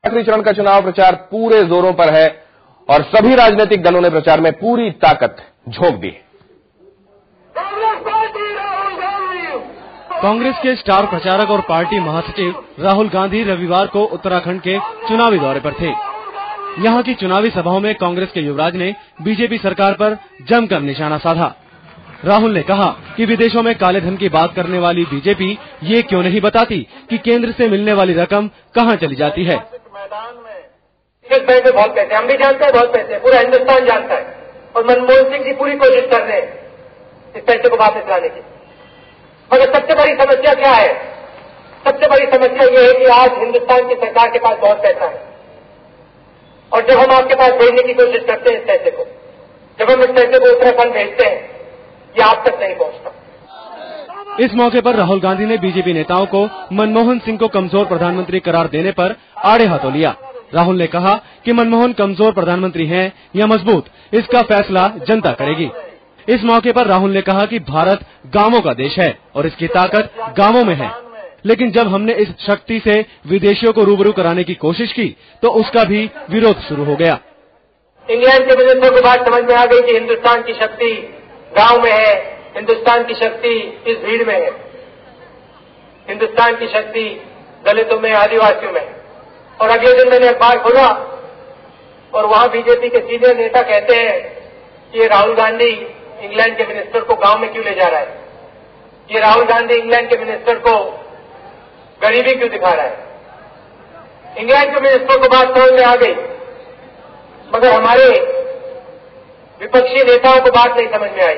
आखिरी चरण का चुनाव प्रचार पूरे जोरों पर है और सभी राजनीतिक दलों ने प्रचार में पूरी ताकत झोंक दी। कांग्रेस के स्टार प्रचारक और पार्टी महासचिव राहुल गांधी रविवार को उत्तराखंड के चुनावी दौरे पर थे। यहां की चुनावी सभाओं में कांग्रेस के युवराज ने बीजेपी सरकार पर जमकर निशाना साधा। राहुल ने कहा कि विदेशों में काले धन की बात करने वाली बीजेपी ये क्यों नहीं बताती कि केंद्र से मिलने वाली रकम कहां चली जाती है। इस बैंक में बहुत पैसे, हम भी जानते हैं, बहुत पैसे पूरा हिंदुस्तान जानता है और मनमोहन सिंह जी पूरी कोशिश कर रहे हैं इस पैसे को वापस लाने की। मगर सबसे बड़ी समस्या क्या है? सबसे बड़ी समस्या ये है कि आज हिंदुस्तान की सरकार के पास बहुत पैसा है और जब हम आपके पास भेजने की कोशिश करते हैं इस पैसे को, जब हम इस पैसे को उत्तराखंड भेजते हैं, ये आप तक नहीं पहुंचता। इस मौके पर राहुल गांधी ने बीजेपी नेताओं को मनमोहन सिंह को कमजोर प्रधानमंत्री करार देने पर आड़े हाथों लिया। राहुल ने कहा कि मनमोहन कमजोर प्रधानमंत्री हैं या मजबूत, इसका फैसला जनता करेगी। इस मौके पर राहुल ने कहा कि भारत गांवों का देश है और इसकी ताकत गांवों में है, लेकिन जब हमने इस शक्ति से विदेशियों को रूबरू कराने की कोशिश की तो उसका भी विरोध शुरू हो गया। इंग्लैंड के मिनिस्टर को बात समझ में आ गई कि हिंदुस्तान की शक्ति गांव में है, हिंदुस्तान की शक्ति इस भीड़ में है, हिंदुस्तान की शक्ति दलितों में, आदिवासियों में। और अगले दिन मैंने अखबार खोला और वहां बीजेपी के सीनियर नेता कहते हैं कि ये राहुल गांधी इंग्लैंड के मिनिस्टर को गांव में क्यों ले जा रहा है, ये राहुल गांधी इंग्लैंड के मिनिस्टर को गरीबी क्यों दिखा रहा है। इंग्लैंड के मिनिस्टर को बात समझ में आ गई, मगर हमारे विपक्षी नेताओं को बात नहीं समझ में आई।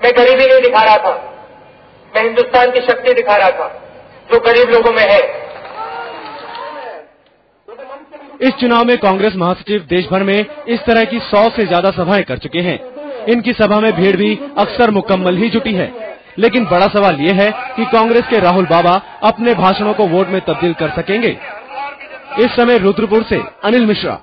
मैं गरीबी नहीं दिखा रहा था, मैं हिंदुस्तान की शक्ति दिखा रहा था जो गरीब लोगों में है। इस चुनाव में कांग्रेस महासचिव देश भर में इस तरह की 100 से ज्यादा सभाएं कर चुके हैं। इनकी सभा में भीड़ भी अक्सर मुकम्मल ही जुटी है, लेकिन बड़ा सवाल ये है कि कांग्रेस के राहुल बाबा अपने भाषणों को वोट में तब्दील कर सकेंगे। इस समय रुद्रपुर से अनिल मिश्रा।